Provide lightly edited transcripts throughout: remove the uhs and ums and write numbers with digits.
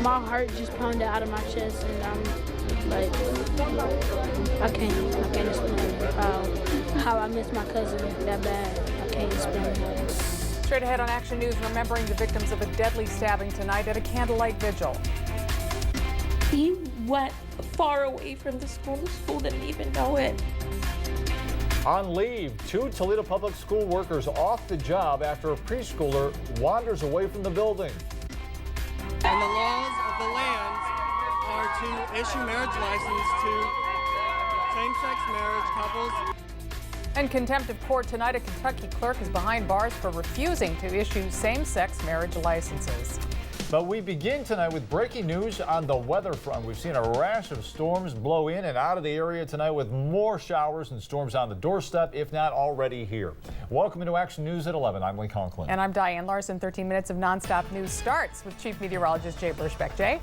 My heart just pounded out of my chest, and I'm like, I can't explain how I miss my cousin that bad. I can't explain it. Straight ahead on Action News, remembering the victims of a deadly stabbing tonight at a candlelight vigil. He went far away from the school. The school didn't even know it. On leave, 2 Toledo Public School workers off the job after a preschooler wanders away from the building. And the laws of the land are to issue marriage license to same-sex marriage couples. In contempt of court tonight, a Kentucky clerk is behind bars for refusing to issue same-sex marriage licenses. But we begin tonight with breaking news on the weather front. We've seen a rash of storms blow in and out of the area tonight, with more showers and storms on the doorstep, if not already here. Welcome into Action News at 11. I'm Lee Conklin. And I'm Diane Larson. 13 minutes of nonstop news starts with Chief Meteorologist Jay Burschbeck. Jay?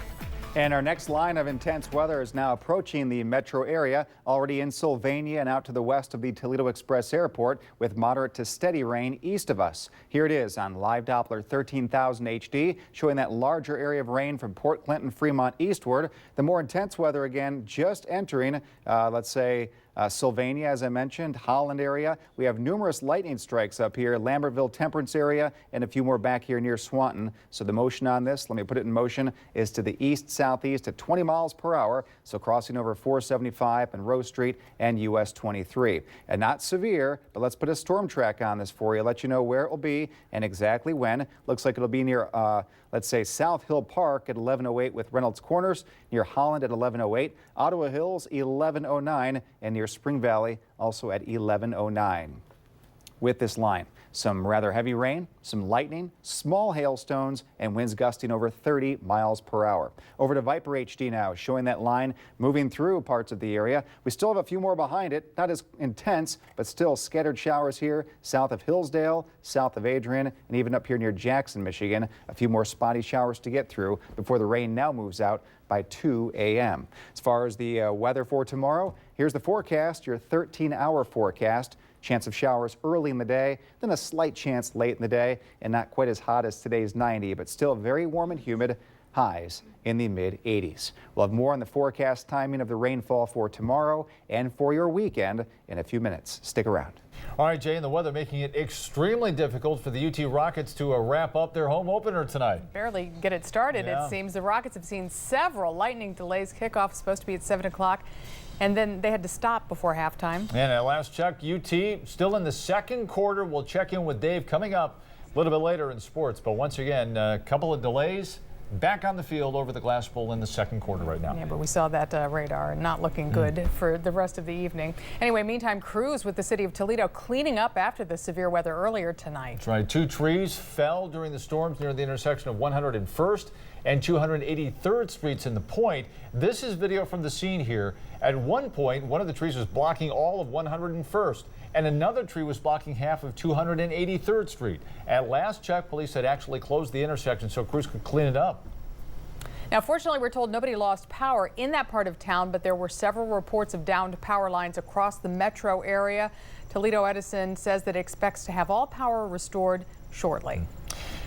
And our next line of intense weather is now approaching the metro area, already in Sylvania and out to the west of the Toledo Express Airport, with moderate to steady rain east of us. Here it is on Live Doppler 13,000 HD, showing that larger area of rain from Port Clinton, Fremont eastward. The more intense weather again just entering, let's say, Sylvania, as I mentioned, Holland area. We have numerous lightning strikes up here, Lambertville, Temperance area, and a few more back here near Swanton. So the motion on this, let me put it in motion, is to the east-southeast at 20 miles per hour. So crossing over 475 and Rose Street and US 23. And not severe, but let's put a storm track on this for you, let you know where it will be and exactly when. Looks like it'll be near, let's say, South Hill Park at 1108 with Reynolds Corners, near Holland at 1108, Ottawa Hills 1109, and near Spring Valley also at 1109. With this line, some rather heavy rain, some lightning, small hailstones, and winds gusting over 30 miles per hour. Over to Viper HD now, showing that line moving through parts of the area. We still have a few more behind it, not as intense, but still scattered showers here south of Hillsdale, south of Adrian, and even up here near Jackson, Michigan. A few more spotty showers to get through before the rain now moves out by 2 a.m. As far as the weather for tomorrow, here's the forecast, your 13-hour forecast. Chance of showers early in the day, then a slight chance late in the day, and not quite as hot as today's 90, but still very warm and humid, highs in the mid-80s. We'll have more on the forecast timing of the rainfall for tomorrow and for your weekend in a few minutes. Stick around. All right, Jay, and the weather making it extremely difficult for the UT Rockets to wrap up their home opener tonight. Barely get it started, Yeah. It seems. The Rockets have seen several lightning delays. Kickoff is supposed to be at 7 o'clock. And then they had to stop before halftime. And at last check, UT still in the second quarter. We'll check in with Dave coming up a little bit later in sports. But once again, a couple of delays. Back on the field over the glass bowl in the second quarter right now. Yeah, but we saw that radar not looking good for the rest of the evening. Anyway, meantime, crews with the city of Toledo cleaning up after the severe weather earlier tonight. That's right. 2 trees fell during the storms near the intersection of 101st and 283rd Streets in the Point. This is video from the scene here. At one point, one of the trees was blocking all of 101st, and another tree was blocking half of 283rd Street. At last check, police had actually closed the intersection so crews could clean it up. Now, fortunately, we're told nobody lost power in that part of town, but there were several reports of downed power lines across the metro area. Toledo Edison says that it expects to have all power restored shortly.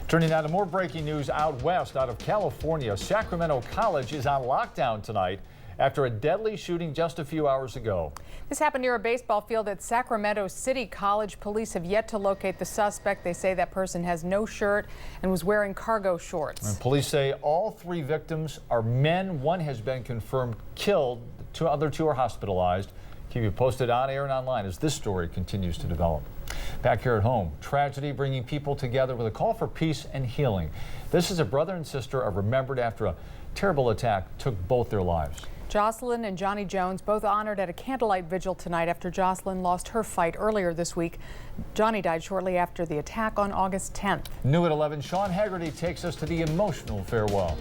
Turning now to more breaking news out west, out of California. Sacramento College is on lockdown tonight after a deadly shooting just a few hours ago. This happened near a baseball field at Sacramento City College. Police have yet to locate the suspect. They say that person has no shirt and was wearing cargo shorts. And police say all 3 victims are men. One has been confirmed killed. The other 2 are hospitalized. Keep you posted on air and online as this story continues to develop. Back here at home, tragedy bringing people together with a call for peace and healing. This is a brother and sister are remembered after a terrible attack took both their lives. Jocelyn and Johnny Jones both honored at a candlelight vigil tonight after Jocelyn lost her fight earlier this week. Johnny died shortly after the attack on August 10th. New at 11, Sean Haggerty takes us to the emotional farewell.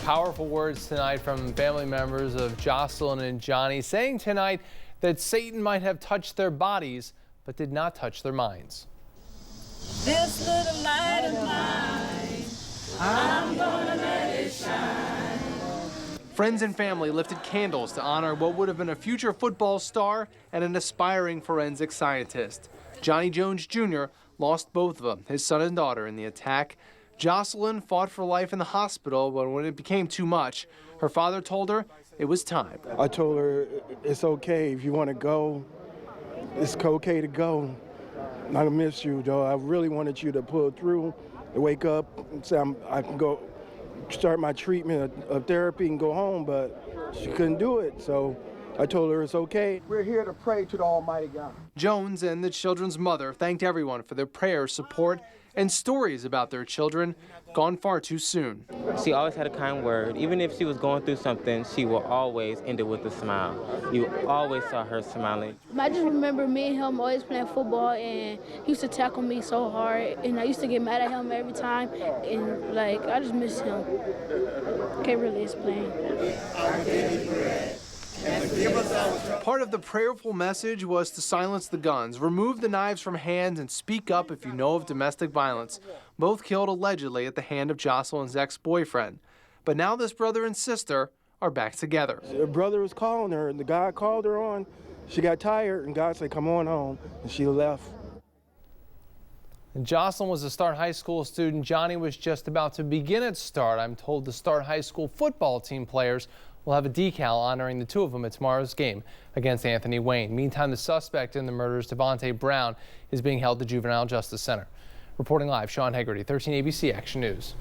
Powerful words tonight from family members of Jocelyn and Johnny, saying tonight that Satan might have touched their bodies, but did not touch their minds. This little light of mine, I'm gonna let it shine. Friends and family lifted candles to honor what would have been a future football star and an aspiring forensic scientist. Johnny Jones Jr. lost both of them, his son and daughter, in the attack. Jocelyn fought for life in the hospital, but when it became too much, her father told her it was time. I told her it's okay if you want to go. It's okay to go. I miss you, though. I really wanted you to pull through, to wake up and say I can go start my treatment of therapy and go home, but she couldn't do it. So I told her it's okay. We're here to pray to the Almighty God. Jones and the children's mother thanked everyone for their prayers, support, and stories about their children gone far too soon. She always had a kind word. Even if she was going through something, she will always end it with a smile. You always saw her smiling. I just remember me and him always playing football, and he used to tackle me so hard, and I used to get mad at him every time, and I just miss him. Can't really explain. Part of the prayerful message was to silence the guns, remove the knives from hands, and speak up if you know of domestic violence, both killed allegedly at the hand of Jocelyn's ex-boyfriend. But now this brother and sister are back together. Her brother was calling her, and the guy called her on. She got tired, and God said, come on home, and she left. Jocelyn was a Start High School student. Johnny was just about to begin at Start. I'm told the Start High School football team players will have a decal honoring the two of them at tomorrow's game against Anthony Wayne. Meantime, the suspect in the murders, Devontae Brown, is being held at the Juvenile Justice Center. Reporting live, Sean Hegarty, 13 ABC Action News.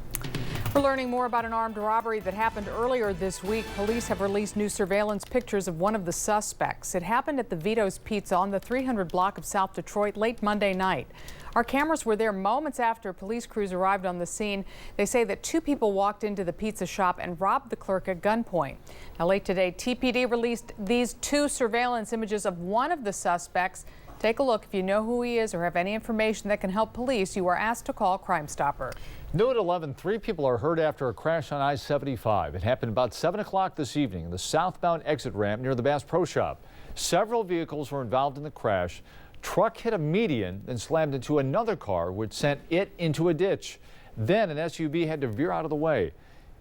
We're learning more about an armed robbery that happened earlier this week. Police have released new surveillance pictures of one of the suspects. It happened at the Vito's Pizza on the 300 block of South Detroit late Monday night. Our cameras were there moments after police crews arrived on the scene. They say that two people walked into the pizza shop and robbed the clerk at gunpoint. Now, late today, TPD released these two surveillance images of one of the suspects. Take a look. If you know who he is or have any information that can help police, you are asked to call Crime Stopper. New at 11, 3 people are hurt after a crash on I-75. It happened about 7 o'clock this evening in the southbound exit ramp near the Bass Pro Shop. Several vehicles were involved in the crash. Truck hit a median, then slammed into another car, which sent it into a ditch. Then an SUV had to veer out of the way.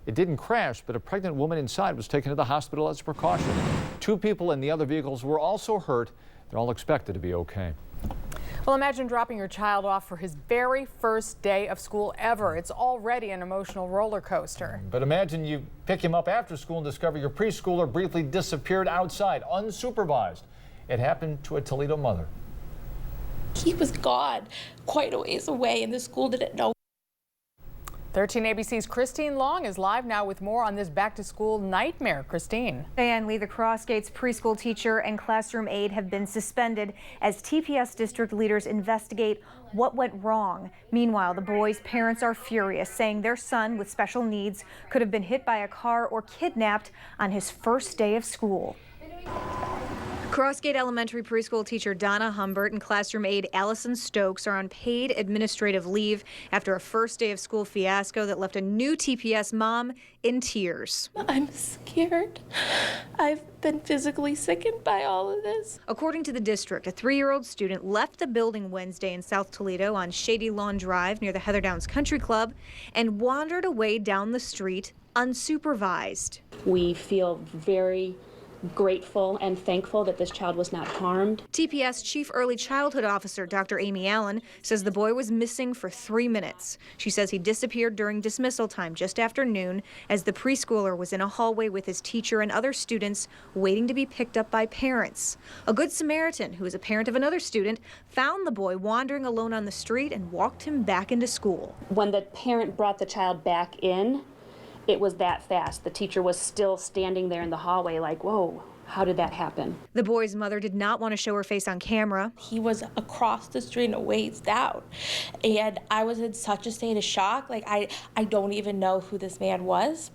It didn't crash, but a pregnant woman inside was taken to the hospital as a precaution. 2 people in the other vehicles were also hurt. They're all expected to be okay. Well, imagine dropping your child off for his very first day of school ever. It's already an emotional roller coaster. But imagine you pick him up after school and discover your preschooler briefly disappeared outside, unsupervised. It happened to a Toledo mother. He was gone quite a ways away, and the school didn't know. 13 ABC's Christine Long is live now with more on this back-to-school nightmare. Christine. And Lee, the Crossgates preschool teacher and classroom aide have been suspended as TPS district leaders investigate what went wrong. Meanwhile, the boys' parents are furious, saying their son with special needs could have been hit by a car or kidnapped on his first day of school. Crossgate Elementary preschool teacher Donna Humbert and classroom aide Allison Stokes are on paid administrative leave after a first day of school fiasco that left a new TPS mom in tears. I'm scared. I've been physically sickened by all of this. According to the district, a 3-year-old student left the building Wednesday in South Toledo on Shady Lawn Drive near the Heather Downs Country Club and wandered away down the street unsupervised. We feel very grateful and thankful that this child was not harmed. TPS Chief Early Childhood Officer Dr. Amy Allen says the boy was missing for 3 minutes. She says he disappeared during dismissal time just after noon as the preschooler was in a hallway with his teacher and other students waiting to be picked up by parents. A Good Samaritan, who is a parent of another student, found the boy wandering alone on the street and walked him back into school. When the parent brought the child back in, it was that fast. The teacher was still standing there in the hallway like, whoa, how did that happen? The boy's mother did not want to show her face on camera. He was across the street and a ways down. And I was in such a state of shock. Like, I don't even know who this man was.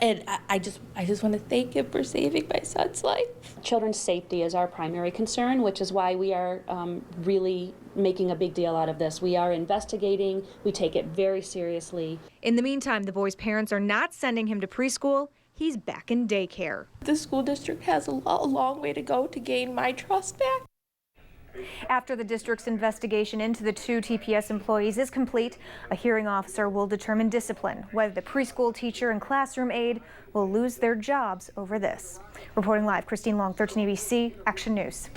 And I just want to thank him for saving my son's life. Children's safety is our primary concern, which is why we are really making a big deal out of this. We are investigating. We take it very seriously. In the meantime, the boy's parents are not sending him to preschool. He's back in daycare. The school district has a long way to go to gain my trust back. After the district's investigation into the 2 TPS employees is complete, a hearing officer will determine discipline, whether the preschool teacher and classroom aide will lose their jobs over this. Reporting live, Christine Long, 13 ABC, Action News.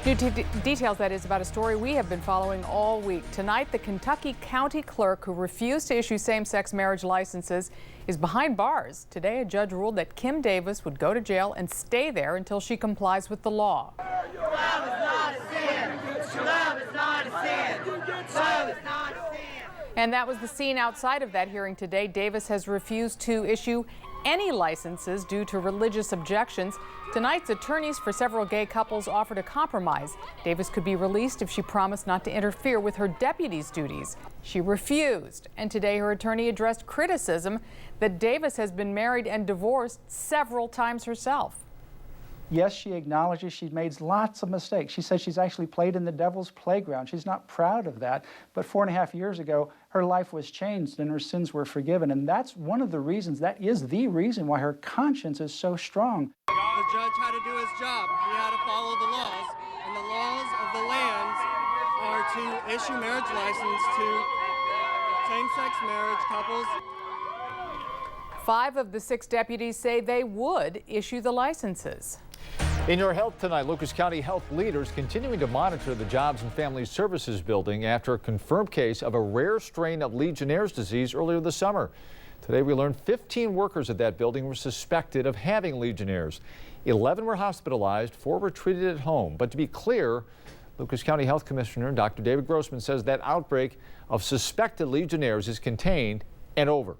New details, that is, about a story we have been following all week. Tonight, the Kentucky county clerk who refused to issue same-sex marriage licenses is behind bars. Today, a judge ruled that Kim Davis would go to jail and stay there until she complies with the law. Love is not a sin. Love is not a sin. Love is not a sin. And that was the scene outside of that hearing today. Davis has refused to issue any licenses due to religious objections. Tonight's attorneys for several gay couples offered a compromise. Davis could be released if she promised not to interfere with her deputy's duties. She refused, and today her attorney addressed criticism that Davis has been married and divorced several times herself. Yes, she acknowledges she's made lots of mistakes. She says she's actually played in the devil's playground. She's not proud of that. But 4.5 years ago, her life was changed and her sins were forgiven. And that's one of the reasons, that is the reason why her conscience is so strong. The judge had to do his job. He had to follow the laws. And the laws of the lands are to issue marriage license to same-sex marriage couples. 5 of the 6 deputies say they would issue the licenses. In your health tonight, Lucas County health leaders continuing to monitor the Jobs and Family Services building after a confirmed case of a rare strain of Legionnaire's disease earlier this summer. Today we learned 15 workers at that building were suspected of having Legionnaire's. 11 were hospitalized, 4 were treated at home. But to be clear, Lucas County Health Commissioner Dr. David Grossman says that outbreak of suspected Legionnaire's is contained and over.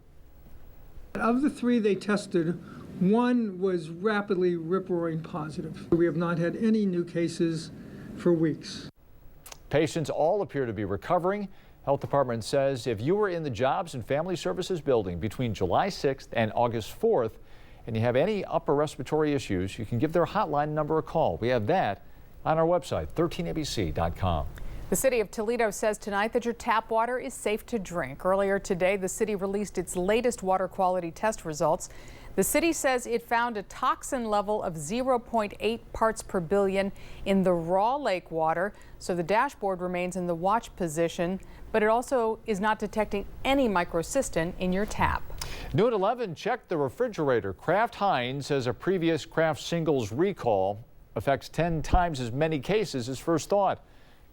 Of the 3 they tested, 1 was rapidly rip-roaring positive. We have not had any new cases for weeks. Patients all appear to be recovering. Health Department says if you were in the Jobs and Family Services building between July 6th and August 4th and you have any upper respiratory issues, you can give their hotline number a call. We have that on our website, 13abc.com. The city of Toledo says tonight that your tap water is safe to drink. Earlier today, the city released its latest water quality test results. The city says it found a toxin level of 0.8 parts per billion in the raw lake water, so the dashboard remains in the watch position, but it also is not detecting any microcystin in your tap. New at 11, check the refrigerator. Kraft Heinz says a previous Kraft singles recall affects 10 times as many cases as first thought.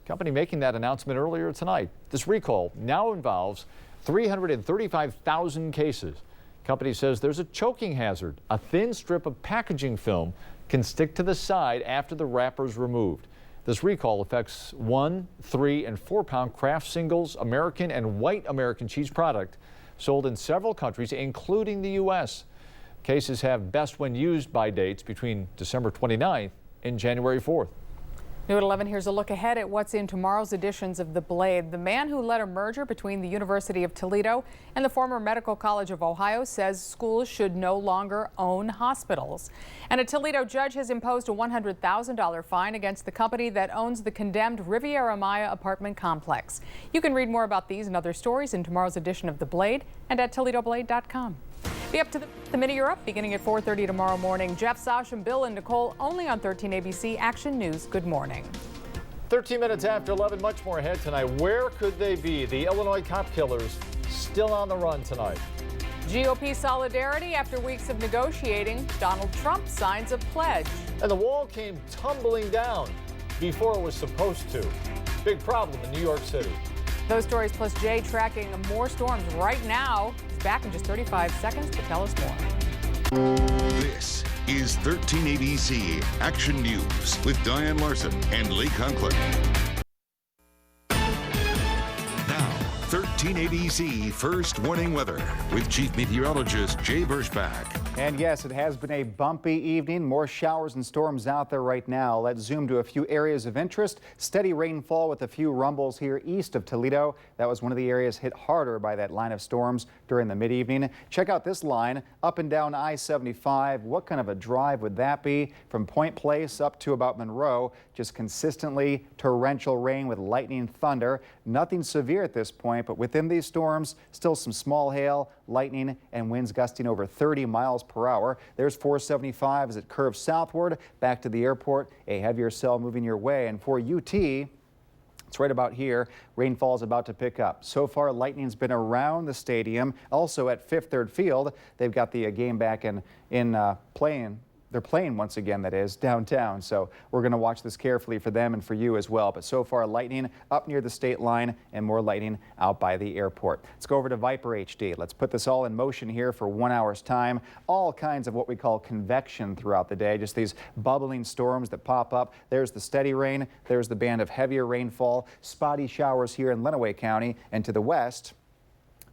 Company making that announcement earlier tonight. This recall now involves 335,000 cases. Company says there's a choking hazard. A thin strip of packaging film can stick to the side after the wrapper's removed. This recall affects 1, 3, and 4-pound Kraft singles American and white American cheese product sold in several countries, including the U.S. Cases have best when used by dates between December 29th and January 4th. New at 11, here's a look ahead at what's in tomorrow's editions of The Blade. The man who led a merger between the University of Toledo and the former Medical College of Ohio says schools should no longer own hospitals. And a Toledo judge has imposed a $100,000 fine against the company that owns the condemned Riviera Maya apartment complex. You can read more about these and other stories in tomorrow's edition of The Blade and at ToledoBlade.com. Be up to the minute you're up beginning at 4:30 tomorrow morning. Jeff, Sash, and Bill and Nicole only on 13 ABC Action News. Good morning. 13 minutes after 11, much more ahead tonight. Where could they be? The Illinois cop killers still on the run tonight. GOP solidarity after weeks of negotiating. Donald Trump signs a pledge. And the wall came tumbling down before it was supposed to. Big problem in New York City. Those stories plus Jay tracking more storms right now. He's back in just 35 seconds to tell us more. This is 13 ABC Action News with Diane Larson and Lee Conklin. Now, 13 ABC First Warning Weather with Chief Meteorologist Jay Berschbach. And yes, it has been a bumpy evening. More showers and storms out there right now. Let's zoom to a few areas of interest. Steady rainfall with a few rumbles here east of Toledo. That was one of the areas hit harder by that line of storms during the mid-evening. Check out this line up and down I-75. What kind of a drive would that be? From Point Place up to about Monroe. Just consistently torrential rain with lightning and thunder. Nothing severe at this point, but within these storms, still some small hail, lightning, and winds gusting over 30 miles per hour. There's 475 as it curves southward back to the airport. A heavier cell moving your way. And for UT, it's right about here. Rainfall is about to pick up. So far, lightning's been around the stadium. Also at Fifth Third Field, they've got the game back in playing. They're playing once again, that is, downtown. So we're going to watch this carefully for them and for you as well. But so far, lightning up near the state line and more lightning out by the airport. Let's go over to Viper HD. Let's put this all in motion here for 1 hour's time. All kinds of what we call convection throughout the day, just these bubbling storms that pop up. There's the steady rain. There's the band of heavier rainfall. Spotty showers here in Lenawee County and to the west.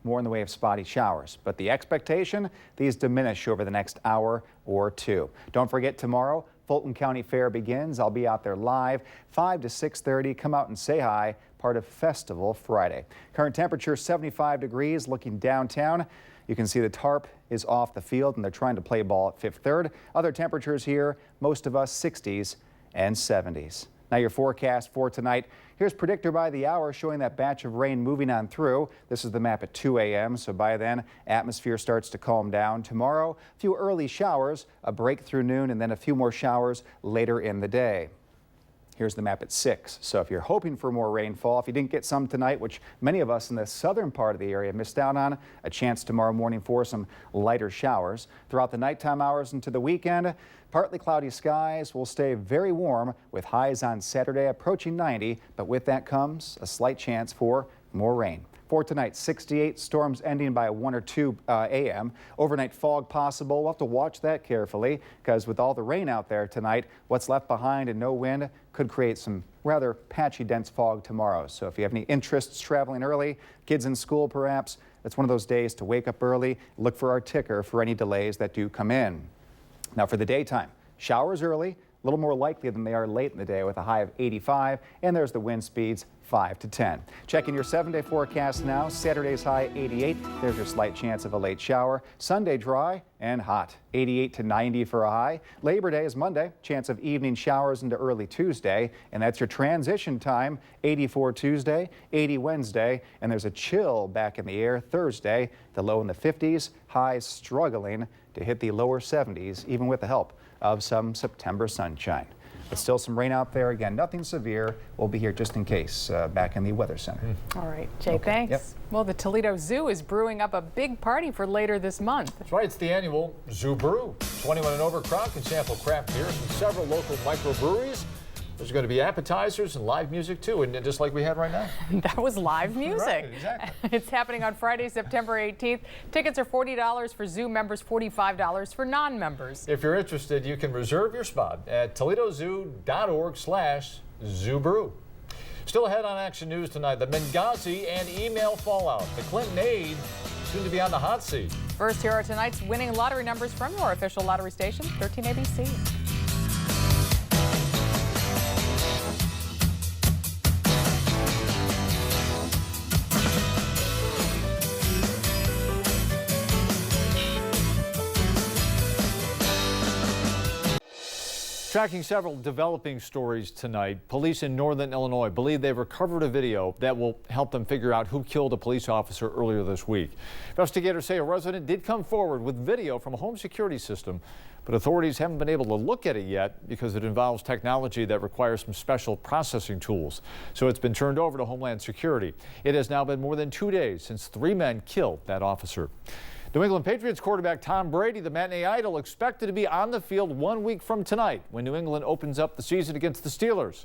More in the way of spotty showers. But the expectation, these diminish over the next hour or two. Don't forget, tomorrow, Fulton County Fair begins. I'll be out there live, 5 to 6:30. Come out and say hi, part of Festival Friday. Current temperature 75 degrees, looking downtown. You can see the tarp is off the field, and they're trying to play ball at Fifth Third. Other temperatures here, most of us 60s and 70s. Now your forecast for tonight. Here's Predictor by the Hour showing that batch of rain moving on through. This is the map at 2 a.m. So by then, atmosphere starts to calm down. Tomorrow, a few early showers, a break through noon, and then a few more showers later in the day. Here's the map at 6. So if you're hoping for more rainfall, if you didn't get some tonight, which many of us in the southern part of the area missed out on, a chance tomorrow morning for some lighter showers. Throughout the nighttime hours into the weekend, partly cloudy skies will stay very warm with highs on Saturday approaching 90, but with that comes a slight chance for more rain. For tonight, 68, storms ending by 1 or 2 a.m. Overnight fog possible. We'll have to watch that carefully because with all the rain out there tonight, what's left behind and no wind could create some rather patchy, dense fog tomorrow. So if you have any interests traveling early, kids in school perhaps, it's one of those days to wake up early, look for our ticker for any delays that do come in. Now for the daytime, showers early, a little more likely than they are late in the day with a high of 85, and there's the wind speeds 5 to 10. Checking your 7-day forecast now. Saturday's high 88. There's your slight chance of a late shower. Sunday dry and hot. 88 to 90 for a high. Labor Day is Monday. Chance of evening showers into early Tuesday. And that's your transition time. 84 Tuesday, 80 Wednesday. And there's a chill back in the air Thursday. The low in the 50s. Highs struggling to hit the lower 70s, even with the help of some September sunshine. But still some rain out there. Again, nothing severe. We'll be here just in case back in the Weather Center. All right, Jay, thanks. Yep. Well, the Toledo Zoo is brewing up a big party for later this month. That's right. It's the annual Zoo Brew. 21 and over crowd can sample craft beers from several local microbreweries. There's going to be appetizers and live music, too, and just like we had right now. That was live music. Right, exactly. It's happening on Friday, September 18th. Tickets are $40 for Zoo members, $45 for non-members. If you're interested, you can reserve your spot at toledozoo.org/zoobrew. Still ahead on Action News tonight, the Benghazi and email fallout. The Clinton aide soon to be on the hot seat. First, here are tonight's winning lottery numbers from your official lottery station, 13 ABC. Tracking several developing stories tonight, police in northern Illinois believe they've recovered a video that will help them figure out who killed a police officer earlier this week. Investigators say a resident did come forward with video from a home security system, but authorities haven't been able to look at it yet because it involves technology that requires some special processing tools. So it's been turned over to Homeland Security. It has now been more than 2 days since 3 men killed that officer. New England Patriots quarterback Tom Brady, the matinee idol, expected to be on the field 1 week from tonight when New England opens up the season against the Steelers.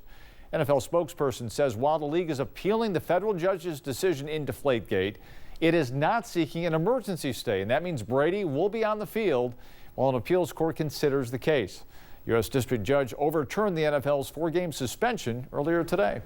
NFL spokesperson says while the league is appealing the federal judge's decision in Deflategate, it is not seeking an emergency stay, and that means Brady will be on the field while an appeals court considers the case. U.S. District Judge overturned the NFL's 4-game suspension earlier today.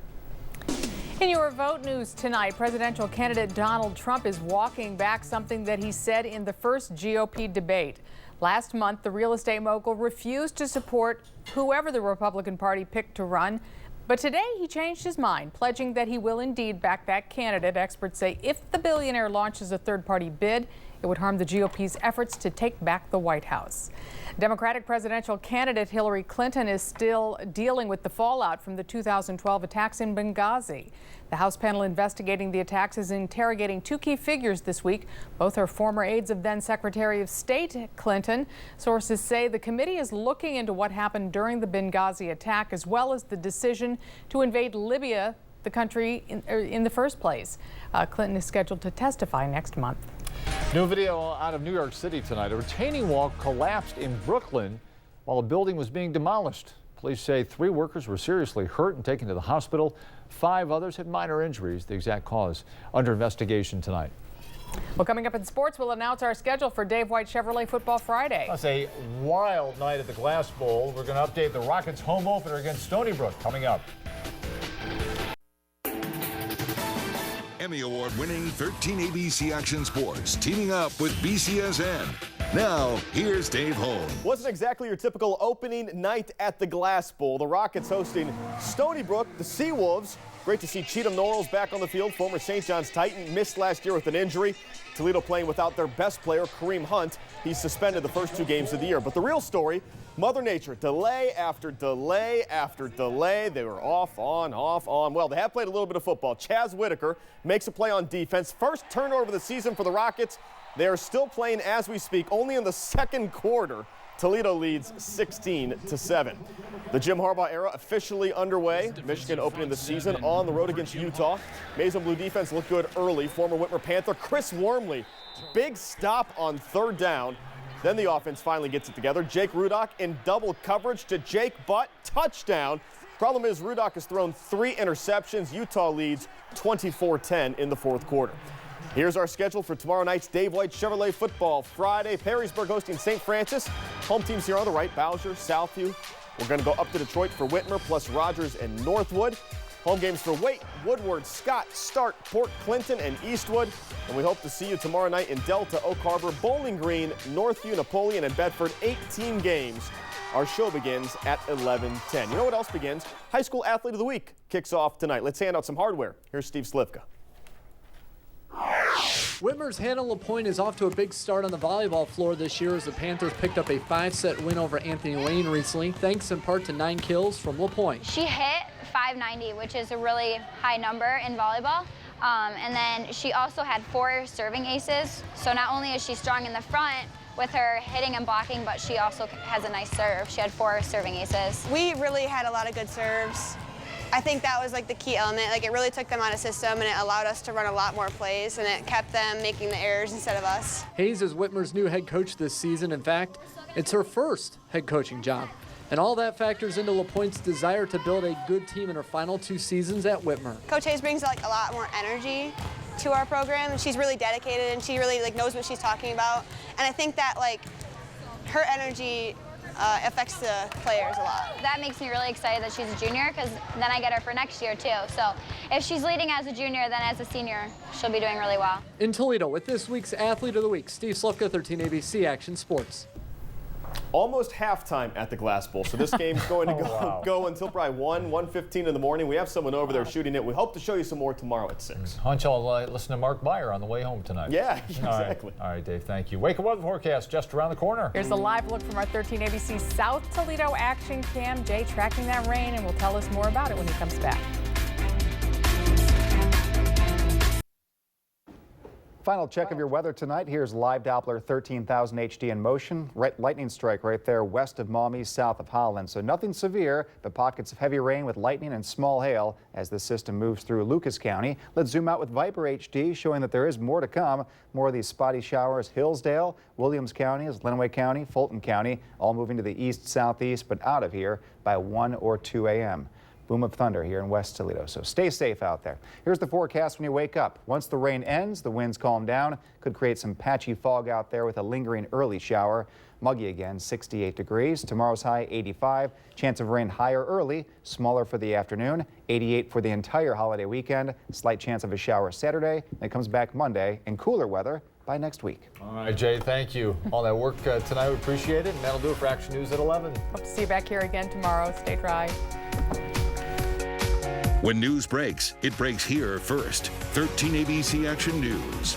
In your vote news tonight, presidential candidate Donald Trump is walking back something that he said in the first GOP debate. Last month, the real estate mogul refused to support whoever the Republican Party picked to run. But today he changed his mind, pledging that he will indeed back that candidate. Experts say if the billionaire launches a third-party bid, It would harm the GOP's efforts to take back the White House. Democratic presidential candidate Hillary Clinton is still dealing with the fallout from the 2012 attacks in Benghazi. The House panel investigating the attacks is interrogating two key figures this week. Both are former aides of then Secretary of State Clinton. Sources say the committee is looking into what happened during the Benghazi attack, as well as the decision to invade Libya, the country in the first place. Clinton is scheduled to testify next month. New video out of New York City tonight. A retaining wall collapsed in Brooklyn while a building was being demolished. Police say 3 workers were seriously hurt and taken to the hospital. 5 others had minor injuries. The exact cause under investigation tonight. Well, coming up in sports, we'll announce our schedule for Dave White Chevrolet Football Friday. That's a wild night at the Glass Bowl. We're going to update the Rockets' home opener against Stony Brook coming up. Emmy Award-winning 13 ABC Action Sports teaming up with BCSN. Now, here's Dave Holm. Wasn't exactly your typical opening night at the Glass Bowl. The Rockets hosting Stony Brook, the Seawolves. Great to see Cheatham Norrells back on the field. Former St. John's Titan missed last year with an injury. Toledo playing without their best player, Kareem Hunt. He's suspended the first 2 games of the year. But the real story, Mother Nature, delay after delay after delay. They were off, on, off, on. Well, they have played a little bit of football. Chaz Whitaker makes a play on defense. First turnover of the season for the Rockets. They are still playing as we speak. Only in the second quarter, Toledo leads 16-7. The Jim Harbaugh era officially underway. Michigan opening the season on the road against Utah. Maize and Blue defense looked good early. Former Whitmer Panther Chris Wormley, big stop on 3rd down. Then the offense finally gets it together. Jake Rudock in double coverage to Jake Butt. Touchdown. Problem is Rudock has thrown 3 interceptions. Utah leads 24-10 in the 4th quarter. Here's our schedule for tomorrow night's Dave White Chevrolet Football Friday. Perrysburg hosting St. Francis. Home teams here on the right, Bowser, Southview. We're going to go up to Detroit for Whitmer, plus Rogers and Northwood. Home games for Waite, Woodward, Scott, Stark, Port Clinton, and Eastwood. And we hope to see you tomorrow night in Delta, Oak Harbor, Bowling Green, Northview, Napoleon, and Bedford. 18 games. Our show begins at 11:10. You know what else begins? High School Athlete of the Week kicks off tonight. Let's hand out some hardware. Here's Steve Slivka. Whitmer's Hannah LaPointe is off to a big start on the volleyball floor this year as the Panthers picked up a 5-set win over Anthony Wayne recently, thanks in part to 9 kills from LaPointe. She hit 590, which is a really high number in volleyball. And then she also had 4 serving aces. So not only is she strong in the front with her hitting and blocking, but she also has a nice serve. She had 4 serving aces. We really had a lot of good serves. I think that was like the key element. Like it really took them out of system and it allowed us to run a lot more plays and it kept them making the errors instead of us. Hayes is Whitmer's new head coach this season. In fact, it's her first head coaching job. And all that factors into LaPointe's desire to build a good team in her final 2 seasons at Whitmer. Coach Hayes brings like a lot more energy to our program and she's really dedicated and she really like knows what she's talking about. And I think that like her energy affects the players a lot. That makes me really excited that she's a junior because then I get her for next year too. So if she's leading as a junior, then as a senior, she'll be doing really well. In Toledo with this week's Athlete of the Week, Steve Slivka, 13 ABC Action Sports. Almost halftime at the Glass Bowl, so this game's going to go until probably 1:15 in the morning. We have someone over there shooting it. We hope to show you some more tomorrow at 6. Hunch, I'll listen to Mark Meyer on the way home tonight. Yeah, exactly. All right, Dave, thank you. Wake up weather forecast just around the corner. Here's a live look from our 13 ABC South Toledo action cam. Jay tracking that rain and will tell us more about it when he comes back. Final check of your weather tonight. Here's live Doppler 13,000 HD in motion. Lightning strike right there west of Maumee, south of Holland. So nothing severe, but pockets of heavy rain with lightning and small hail as the system moves through Lucas County. Let's zoom out with Viper HD, showing that there is more to come. More of these spotty showers. Hillsdale, Williams County, Lenawee County, Fulton County, all moving to the east-southeast, but out of here by 1 or 2 a.m. Boom of thunder here in West Toledo, so stay safe out there. Here's the forecast when you wake up. Once the rain ends, the winds calm down. Could create some patchy fog out there with a lingering early shower. Muggy again, 68 degrees. Tomorrow's high, 85. Chance of rain higher early, smaller for the afternoon. 88 for the entire holiday weekend. Slight chance of a shower Saturday. And it comes back Monday and cooler weather by next week. All right, Jay, thank you. All that work tonight, we appreciate it. And that'll do it for Action News at 11. Hope to see you back here again tomorrow. Stay dry. When news breaks, it breaks here first. 13 ABC Action News.